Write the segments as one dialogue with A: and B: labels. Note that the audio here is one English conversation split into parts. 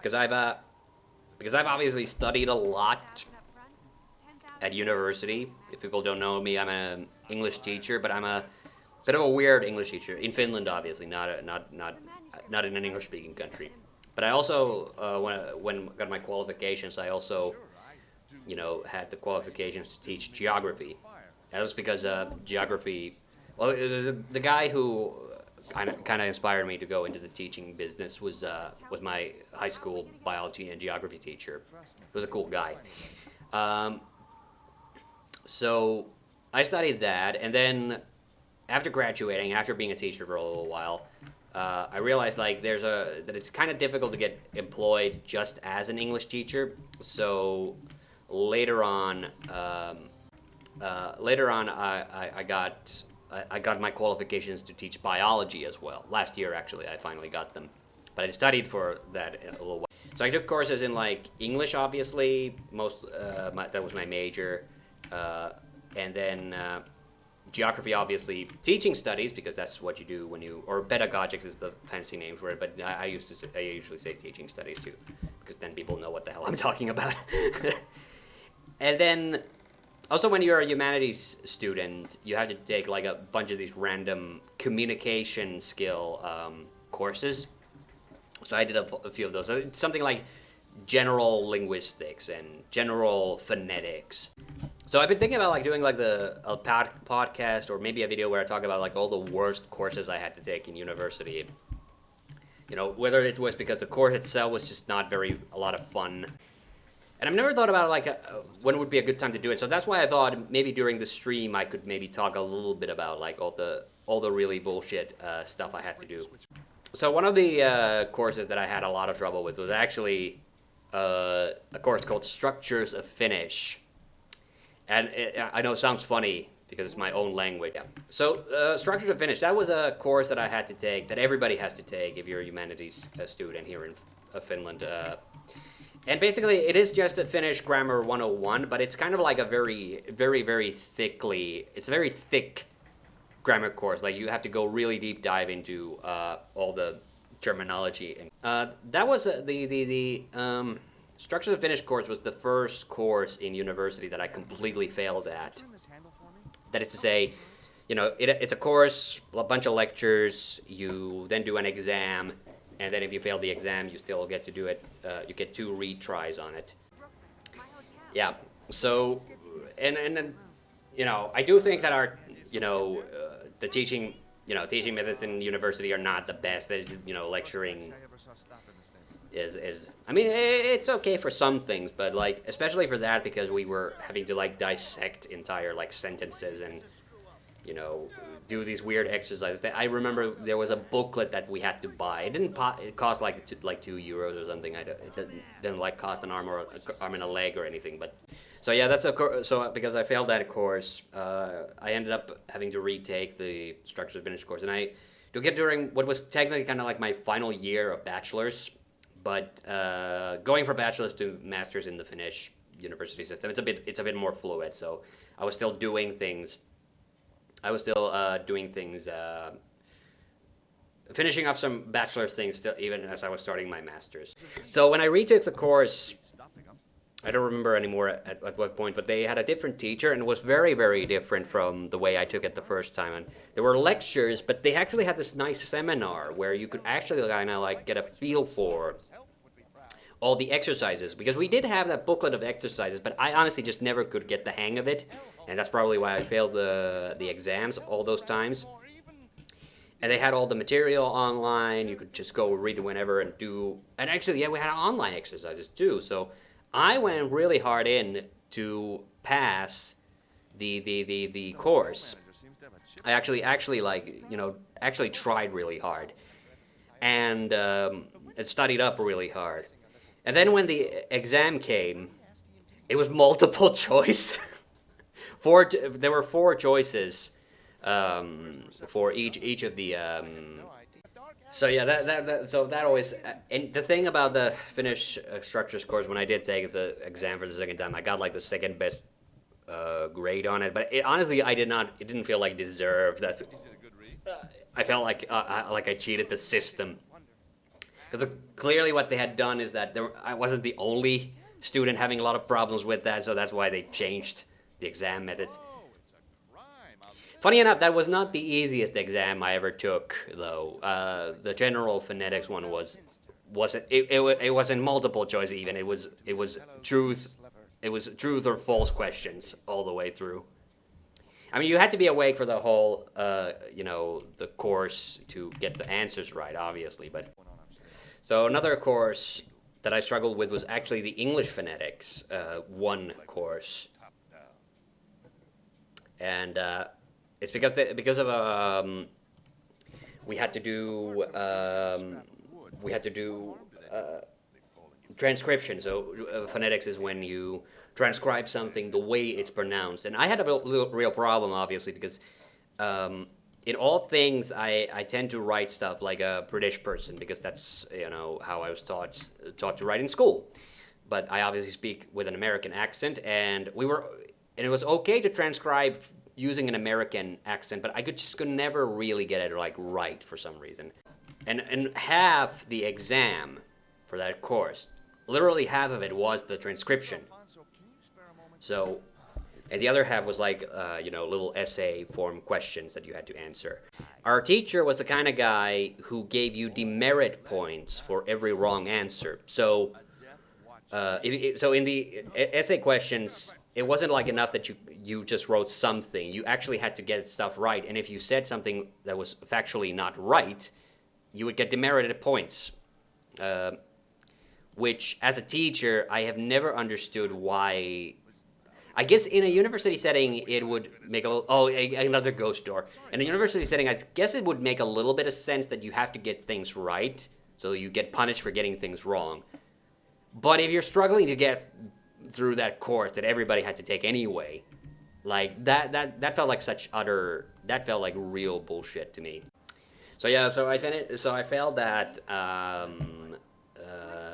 A: because I've obviously studied a lot at university. If people don't know me, I'm an English teacher, but I'm a bit of a weird English teacher in Finland, obviously, not in an English-speaking country. But I also, when I got my qualifications, I also, had the qualifications to teach geography. That was because geography. Well, the guy who kind of inspired me to go into the teaching business was my high school biology and geography teacher. He was a cool guy. Um, so I studied that, and then after graduating, after being a teacher for a little while, I realized like that it's kind of difficult to get employed just as an English teacher. So later on, I got my qualifications to teach biology as well. Last year, actually, I finally got them, but I studied for that a little while. So I took courses in like English, obviously. That was my major, and then geography, obviously. Teaching studies, because that's what you do or pedagogics is the fancy name for it. But I usually say teaching studies too, because then people know what the hell I'm talking about. And then also, when you're a humanities student, you have to take like a bunch of these random communication skill courses. So I did a few of those. So it's something like general linguistics and general phonetics. So I've been thinking about like doing like a podcast or maybe a video where I talk about like all the worst courses I had to take in university. Whether it was because the course itself was just not a lot of fun. And I've never thought about like when would be a good time to do it. So that's why I thought maybe during the stream I could maybe talk a little bit about like all the really bullshit stuff I had to do. So one of the courses that I had a lot of trouble with was actually a course called Structures of Finnish. And I know it sounds funny because it's my own language. Yeah. So Structures of Finnish, that was a course that I had to take, that everybody has to take if you're a humanities student here in Finland. And basically, it is just a Finnish grammar 101, but it's kind of like a very, very, very it's a very thick grammar course. Like, you have to go really deep dive into all the terminology. That was the Structures of Finnish course was the first course in university that I completely failed at. That is to say, it's a course, a bunch of lectures, you then do an exam, and then if you fail the exam, you still get to do it. You get 2 retries on it. Yeah. So, and I do think that our, the teaching methods in university are not the best. That is, lecturing is. I mean, it's okay for some things, but like especially for that because we were having to like dissect entire like sentences and do these weird exercises. I remember there was a booklet that we had to buy. It cost like €2 or something. It didn't like cost an arm and a leg or anything. But so yeah, so because I failed that course, I ended up having to retake the Structures of Finnish course, and I took it during what was technically kind of like my final year of bachelor's. But going from bachelor's to master's in the Finnish university system, it's a bit more fluid. So I was still doing things. Finishing up some bachelor's things still, even as I was starting my master's. So when I retook the course, I don't remember anymore at what point, but they had a different teacher, and it was very, very different from the way I took it the first time. And there were lectures, but they actually had this nice seminar where you could actually kind of like get a feel for all the exercises, because we did have that booklet of exercises, but I honestly just never could get the hang of it, and that's probably why I failed the exams all those times. And they had all the material online. You could just go read whenever and actually, yeah, we had online exercises too. So I went really hard in to pass the course. I actually tried really hard and studied up really hard. And then when the exam came, it was multiple choice. There were 4 choices for each of the. So yeah, so that always. And the thing about the Finnish structures course, when I did take the exam for the second time, I got like the second best grade on it. But honestly, I did not. It didn't feel like deserved. I felt like I cheated the system. Because clearly what they had done is that I wasn't the only student having a lot of problems with that, so that's why they changed the exam methods. Funny enough, that was not the easiest exam I ever took, though. The general phonetics one it wasn't multiple choice even. It was truth. It was truth or false questions all the way through. I mean, you had to be awake for the whole, the course to get the answers right, obviously. But so another course that I struggled with was actually the English phonetics one course, and it's because of we had to do transcription. So phonetics is when you transcribe something the way it's pronounced, and I had a real problem, obviously, because in all things I tend to write stuff like a British person, because that's how I was taught to write in school. But I obviously speak with an American accent, and it was okay to transcribe using an American accent, but I could never really get it like right for some reason. And half the exam for that course, literally half of it was the transcription. So, and the other half was like, little essay form questions that you had to answer. Our teacher was the kind of guy who gave you demerit points for every wrong answer. So, so in the essay questions, it wasn't like enough that you just wrote something. You actually had to get stuff right. And if you said something that was factually not right, you would get demerited points. Which, as a teacher, I have never understood why. I guess in a university setting, it would make another ghost door. In a university setting, I guess it would make a little bit of sense that you have to get things right, so you get punished for getting things wrong. But if you're struggling to get through that course that everybody had to take anyway, like that felt like that felt like real bullshit to me. So yeah, so I failed that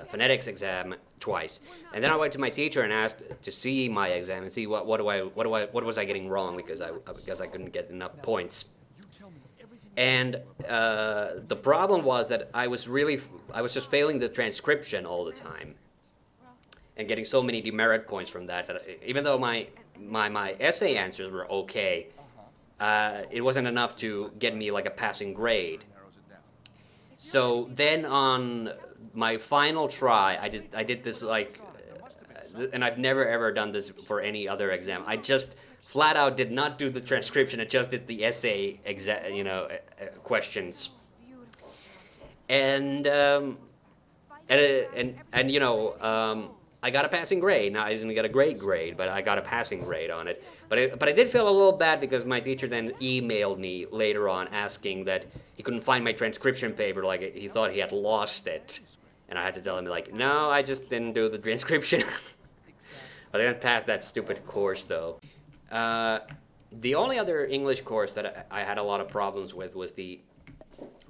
A: phonetics exam twice, and then I went to my teacher and asked to see my exam and see what was I getting wrong, because I couldn't get enough points. And the problem was that I was just failing the transcription all the time, and getting so many demerit points from that even though my essay answers were okay, it wasn't enough to get me like a passing grade. So then on my final try, I did this like, and I've never ever done this for any other exam. I just flat out did not do the transcription. I just did the essay questions, and I got a passing grade. Now I didn't get a great grade, but I got a passing grade on it. But I did feel a little bad because my teacher then emailed me later on asking that he couldn't find my transcription paper, like he thought he had lost it. And I had to tell him like, no, I just didn't do the transcription. But I didn't pass that stupid course though. The only other English course that I had a lot of problems with was the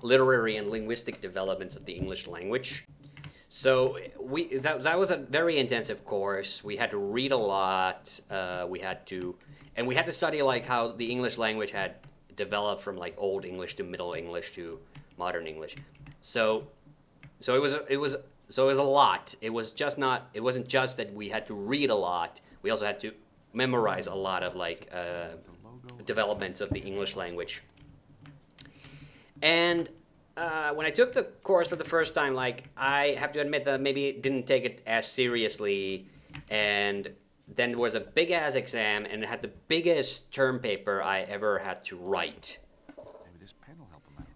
A: literary and linguistic developments of the English language. So that was a very intensive course. We had to read a lot. We had to study like how the English language had developed from like Old English to Middle English to Modern English. So it was a lot. It wasn't just that we had to read a lot. We also had to memorize a lot of like developments of the English language. And when I took the course for the first time, like, I have to admit that maybe didn't take it as seriously, and then there was a big-ass exam, and it had the biggest term paper I ever had to write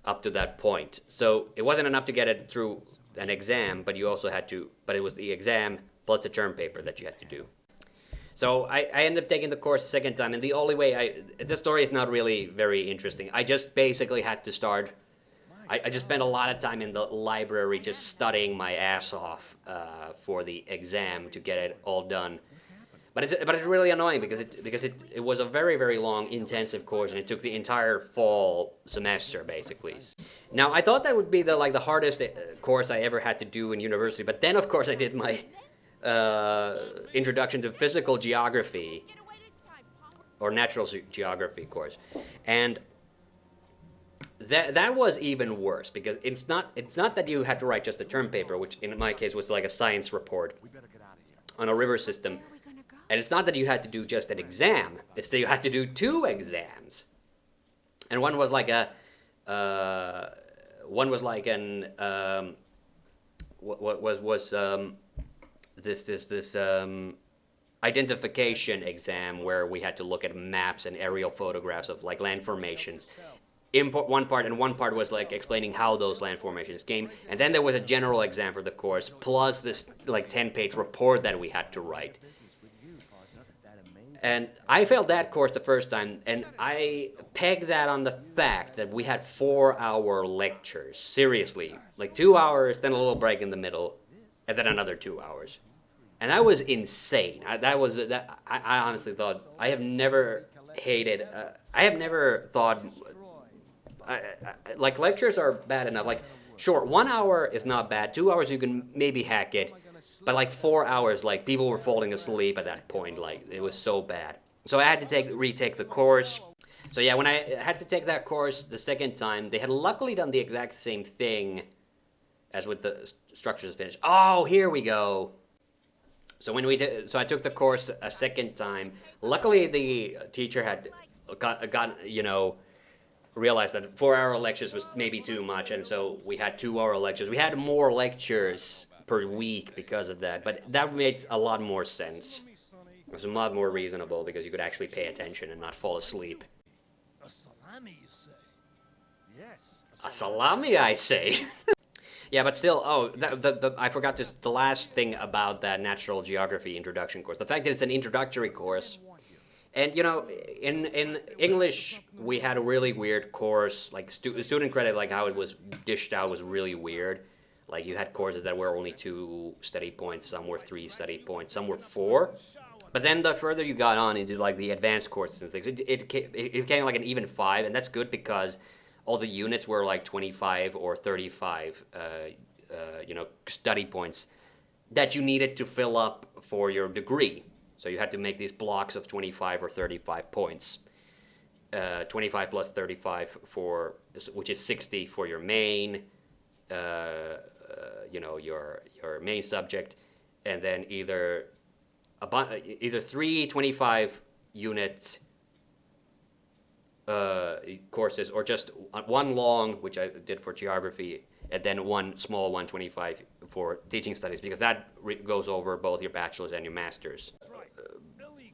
A: up to that point. So it wasn't enough to get it through an exam, but it was the exam plus the term paper that you had to do. So I ended up taking the course a second time, and the only way this story is not really very interesting. I just basically had to start. I just spent a lot of time in the library just studying my ass off for the exam to get it all done. But it's really annoying because it was a very, very long, intensive course, and it took the entire fall semester basically. Now I thought that would be the hardest course I ever had to do in university, but then of course I did my introduction to physical geography or natural geography course, and that was even worse because it's not that you had to write just a term paper, which in my case was like a science report on a river system, and it's not that you had to do just an exam. It's that you had to do 2 exams, and one was like a one was like an what was this identification exam where we had to look at maps and aerial photographs of like land formations. One part, and one part was like explaining how those land formations came, and then there was a general exam for the course plus this like 10-page report that we had to write. And I failed that course the first time, and I pegged that on the fact that we had 4-hour lectures. Seriously, like 2 hours, then a little break in the middle, and then another 2 hours. And that was insane. I honestly thought, I have never hated, I have never thought, like lectures are bad enough. Like, sure, 1 hour is not bad. 2 hours you can maybe hack it. But like 4 hours, like people were falling asleep at that point. Like it was so bad. So I had to retake the course. So yeah, when I had to take that course the second time, they had luckily done the exact same thing as with the structures finish. Oh, here we go. So so I took the course a second time. Luckily, the teacher had got realized that 4-hour lectures was maybe too much, and so we had 2-hour lectures. We had more lectures per week because of that, but that makes a lot more sense. It was a lot more reasonable because you could actually pay attention and not fall asleep.
B: A salami, you say? Yes.
A: A salami, I say. Yeah, but still, I forgot the last thing about that natural geography introduction course. The fact that it's an introductory course. And, in English, we had a really weird course, like student credit, like how it was dished out was really weird. Like you had courses that were only 2 study points, some were 3 study points, some were 4. But then the further you got on into like the advanced courses and things, it became like an even 5, and that's good because all the units were like 25 or 35, study points that you needed to fill up for your degree. So you had to make these blocks of 25 or 35 points. 25 plus 35 which is 60 for your main. Your main subject, and then either 3 25 units courses, or just one long, which I did for geography, and then one small 125 for teaching studies, because that goes over both your bachelor's and your master's.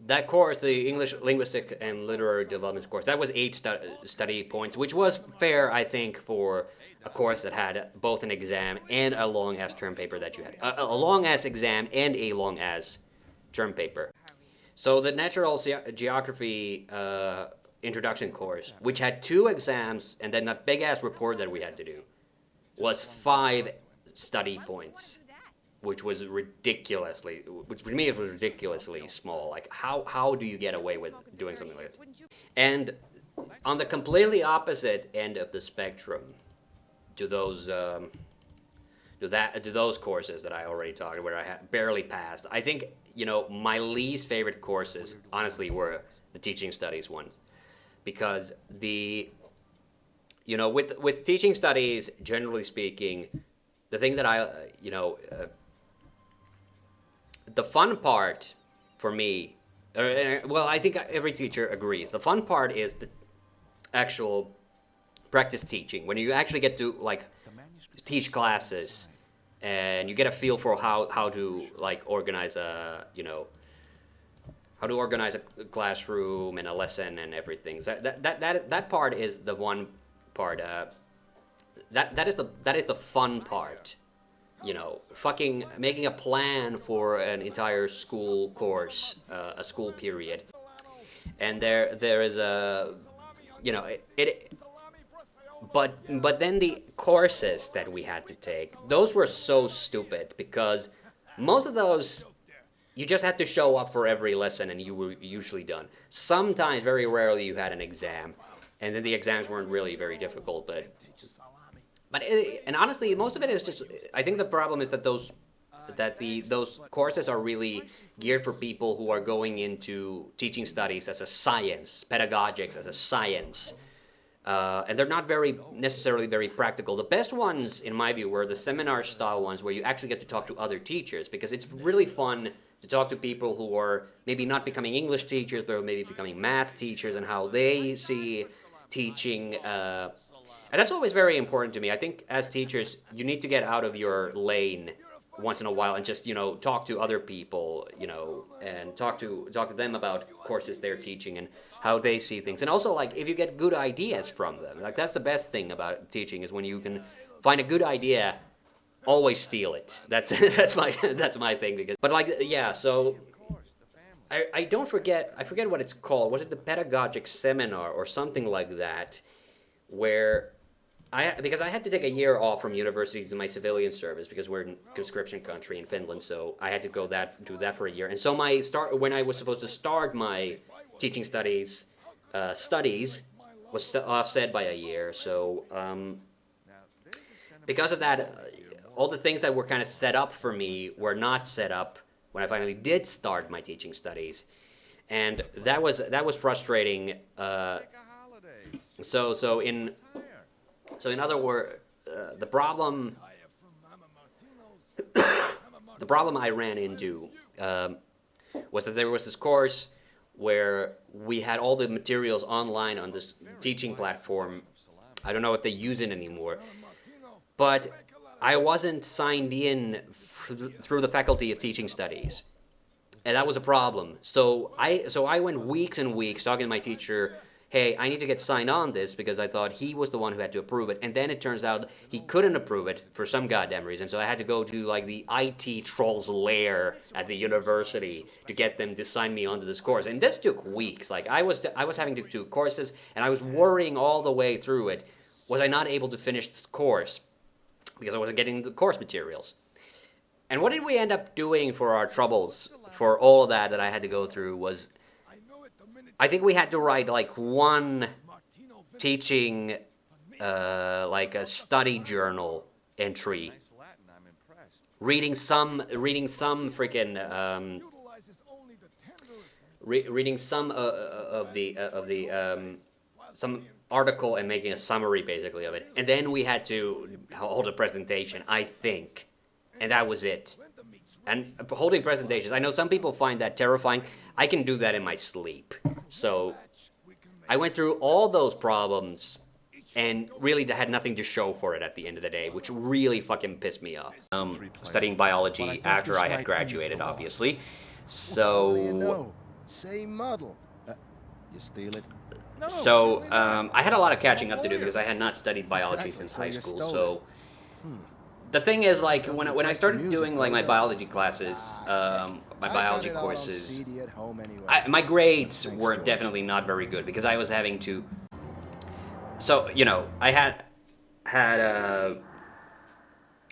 A: That course, the English Linguistic and Literary Development course, that was 8 study points, which was fair, I think, for a course that had both an exam and a long-ass term paper that you had. A long-ass exam and a long-ass term paper. So the Natural Geography introduction course, which had 2 exams and then that big-ass report that we had to do, was 5 study points, which for me it was ridiculously small. Like, how do you get away with doing something like that? And on the completely opposite end of the spectrum to those courses that I already talked about, where I barely passed, I think my least favorite courses honestly were the teaching studies one, because with teaching studies, generally speaking, the thing that the fun part for me, I think every teacher agrees, the fun part is the actual practice teaching, when you actually get to like teach classes and you get a feel for how to like organize a classroom and a lesson and everything. So that part is the one part. That is the fun part. Fucking making a plan for an entire school course, a school period, and there is a But then the courses that we had to take, those were so stupid, because most of those, you just had to show up for every lesson and you were usually done. Sometimes, very rarely, you had an exam, and then the exams weren't really very difficult, and honestly, most of it is just, I think the problem is that those courses are really geared for people who are going into teaching studies as a science, pedagogics as a science. and they're not necessarily very practical. The best ones, in my view, were the seminar-style ones where you actually get to talk to other teachers, because it's really fun to talk to people who are maybe not becoming English teachers, but maybe becoming math teachers, and how they see teaching. And that's always very important to me. I think as teachers, you need to get out of your lane once in a while and just, talk to other people, and talk to them about courses they're teaching and how they see things. And also, like, if you get good ideas from them, like, that's the best thing about teaching, is when you can find a good idea, always steal it. That's my thing. Because, but like, yeah, so I forget what it's called. Was it the pedagogic seminar or something like that, where because I had to take a year off from university to do my civilian service, because we're in conscription country in Finland, so I had to do that for a year. And so when I was supposed to start my teaching studies was offset by a year. So because of that, all the things that were kind of set up for me were not set up when I finally did start my teaching studies, and that was frustrating. So in other words, the problem I ran into was that there was this course where we had all the materials online on this teaching platform. I don't know if they use it anymore, but I wasn't signed in through the Faculty of Teaching Studies, and that was a problem. So I went weeks and weeks talking to my teacher, hey, I need to get signed on this, because I thought he was the one who had to approve it. And then it turns out he couldn't approve it for some goddamn reason. So I had to go to like the IT trolls lair at the university to get them to sign me onto this course. And this took weeks. Like I was having to do courses, and I was worrying all the way through it. Was I not able to finish this course because I wasn't getting the course materials? And what did we end up doing for our troubles for all of that I had to go through was, I think we had to write like one teaching, like a study journal entry, reading some freaking, reading some of the some article and making a summary basically of it, and then we had to hold a presentation, I think, and that was it. And holding presentations, I know some people find that terrifying. I can do that in my sleep. So I went through all those problems and really had nothing to show for it at the end of the day, which really fucking pissed me off. Studying biology after I had graduated, obviously. So
C: same model. You steal it.
A: So I had a lot of catching up to do because I had not studied biology since high school. So the thing is, like, when I started doing like my biology classes, my biology courses, my grades were definitely not very good because I was having to. So I had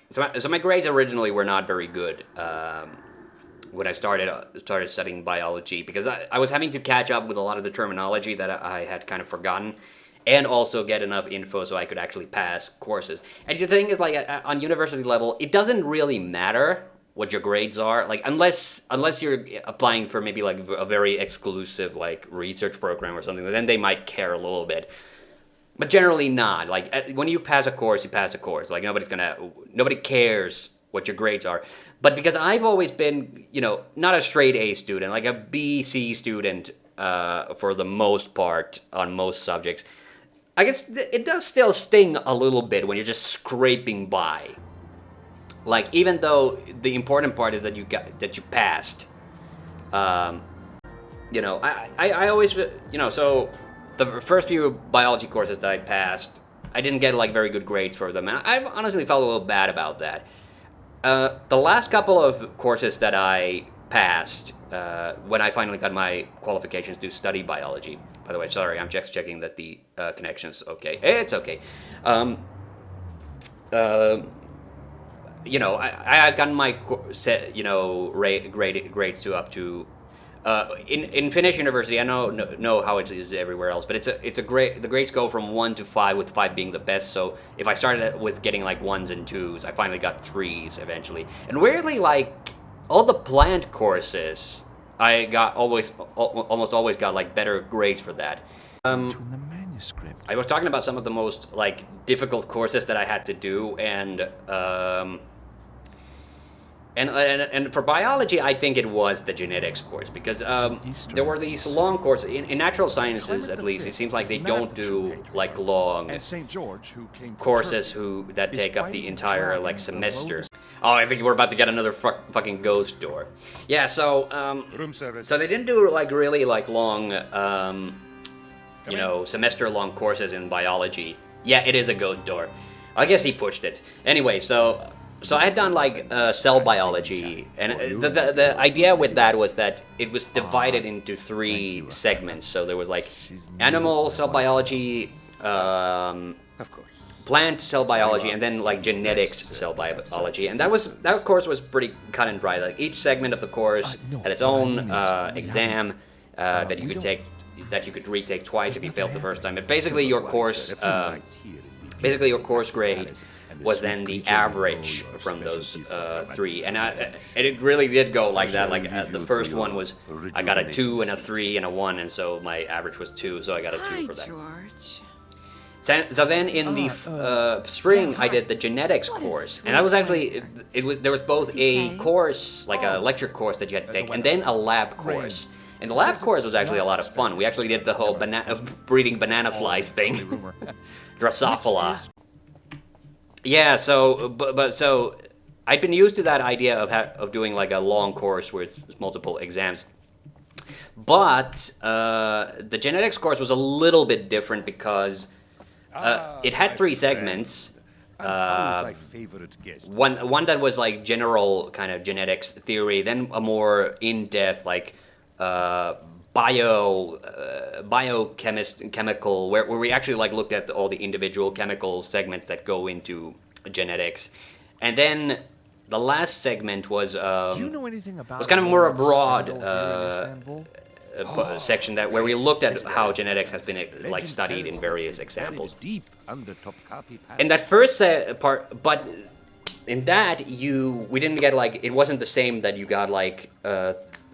A: so my grades originally were not very good when I started studying biology, because I was having to catch up with a lot of the terminology that I had kind of forgotten, and also get enough info so I could actually pass courses. And the thing is, like, on university level, it doesn't really matter what your grades are, like, unless you're applying for maybe like a very exclusive like research program or something, then they might care a little bit. But generally not. Like, when you pass a course, you pass a course. Like, nobody cares what your grades are. But because I've always been, not a straight A student, like a B, C student for the most part on most subjects, I guess it does still sting a little bit when you're just scraping by. Like, even though the important part is that you passed. I always, so the first few biology courses that I passed, I didn't get like very good grades for them, and I honestly felt a little bad about that. The last couple of courses that I passed, when I finally got my qualifications to study biology. By the way, sorry, I'm just checking that the connection's okay. It's okay. I had gotten my grades to up to. In Finnish university, I know how it is everywhere else, but the grades go from 1 to 5, with 5 being the best. So if I started with getting like 1s and 2s, I finally got 3s eventually. And weirdly, like, all the plant courses, I got almost always got like better grades for that.
C: Between the manuscript
A: I was talking about some of the most like difficult courses that I had to do, and for biology, I think it was the genetics course because there were these long courses in natural sciences. At least it seems like they don't do like long
C: And St. George, who came from
A: courses
C: Turkey,
A: that
C: is
A: take up the
C: fighting
A: entire like
C: dragons
A: semester.
C: below
A: Oh, I think we're about to get another fucking ghost door. Yeah, so
C: Room service.
A: so they didn't do like really like long semester long courses in biology. Yeah, it is a ghost door. I guess he pushed it. Anyway, so I had done like cell biology, and the idea with that was that it was divided into 3 segments. So there was like animal cell biology,
C: Of course.
A: plant cell biology, and then like genetics cell biology. And that course was pretty cut and dry. Like each segment of the course had its own exam that you could take, that you could retake twice if you failed the first time. But basically your course grade was then the average from those 3, and it really did go like that. Like the first one was I got a 2 and a 3 and a 1, and so my average was 2, so I got a 2 for that.
D: George.
A: So then in the spring I did the genetics course, and that was actually there was both a course, like a lecture course that you had to take, and then a lab course. And the lab course was actually a lot of fun. We actually did the whole breeding banana flies thing, Drosophila. Yeah, so I'd been used to that idea of doing like a long course with multiple exams. But the genetics course was a little bit different because it had 3 segments.
C: My favorite guest.
A: One that was like general kind of genetics theory, then a more in-depth like biochemical, where we actually like looked at all the individual chemical segments that go into genetics, and then the last segment was
C: Do you know anything about
A: was kind of more a broad
C: here in Istanbul?
A: section that where we looked at how genetics has been like studied in various examples.
C: Deep under Topkapi Pass.
A: In that first part, but in that we didn't get like, it wasn't the same that you got like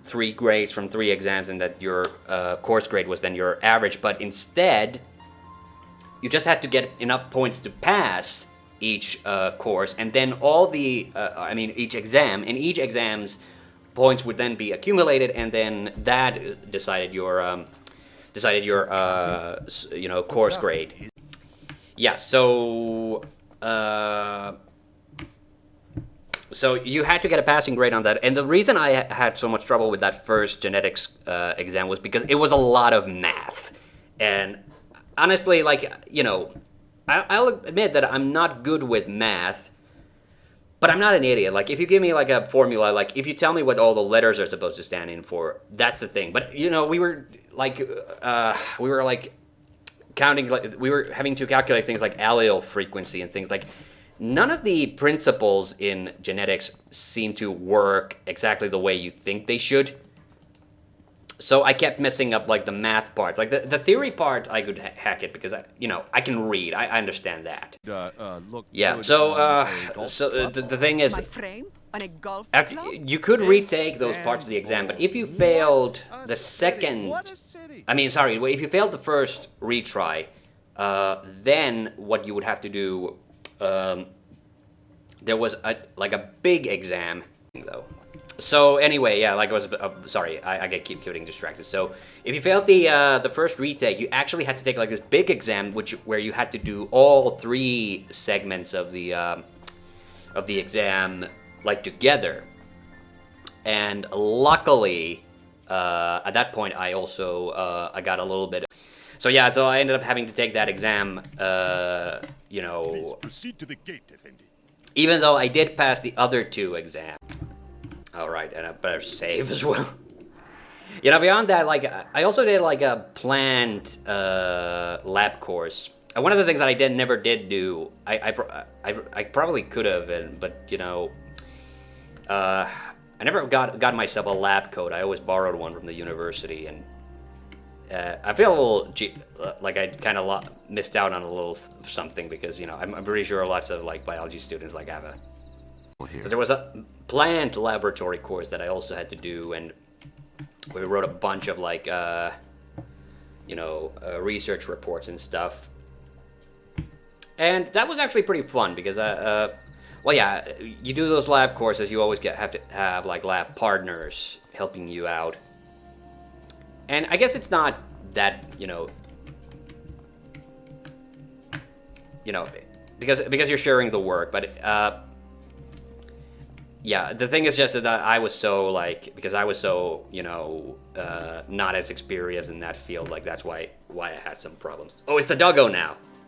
A: 3 grades from 3 exams and that your course grade was then your average, but instead you just had to get enough points to pass each course, and then all the each exam, and each exam's points would then be accumulated, and then that decided your course grade. Yeah, so you had to get a passing grade on that, and the reason I had so much trouble with that first genetics exam was because it was a lot of math, and honestly, like, I'll admit that I'm not good with math, but I'm not an idiot. Like, if you give me like a formula, like if you tell me what all the letters are supposed to stand in for, that's the thing. But we were counting, like we were having to calculate things like allele frequency and things like. None of the principles in genetics seem to work exactly the way you think they should. So I kept messing up like the math parts. Like the theory part, I could hack it because I can read. I understand that.
C: Look.
A: Yeah.
C: Good
A: So
C: on a golf club.
A: the thing is,
D: My frame on a golf club?
A: you could retake those parts of the exam, but if you failed the second,
C: What a city.
A: if you failed the first retry, then what you would have to do, there was a big exam though. So anyway, yeah, like I was sorry, I keep getting distracted. So if you failed the first retake, you actually had to take like this big exam, where you had to do all 3 segments of the exam like together. And luckily, at that point, I also I got a little bit. So yeah, so I ended up having to take that exam.
C: Please proceed to the gate, Effendi.
A: Even though I did pass the other 2 exams. All right, and I better save as well. Beyond that, like I also did like a planned lab course. One of the things that I never did do, I probably could have, but I never got myself a lab coat. I always borrowed one from the university, and I feel a little like I kind of missed out on a little something because I'm pretty sure lots of like biology students like have a. So there was a plant laboratory course that I also had to do, and we wrote a bunch of like research reports and stuff. And that was actually pretty fun because, well, yeah, you do those lab courses, you always have to have like lab partners helping you out. And I guess it's not that, because you're sharing the work, but yeah, the thing is just that I was so because I was so not as experienced in that field, like that's why I had some problems. Oh, it's the doggo now.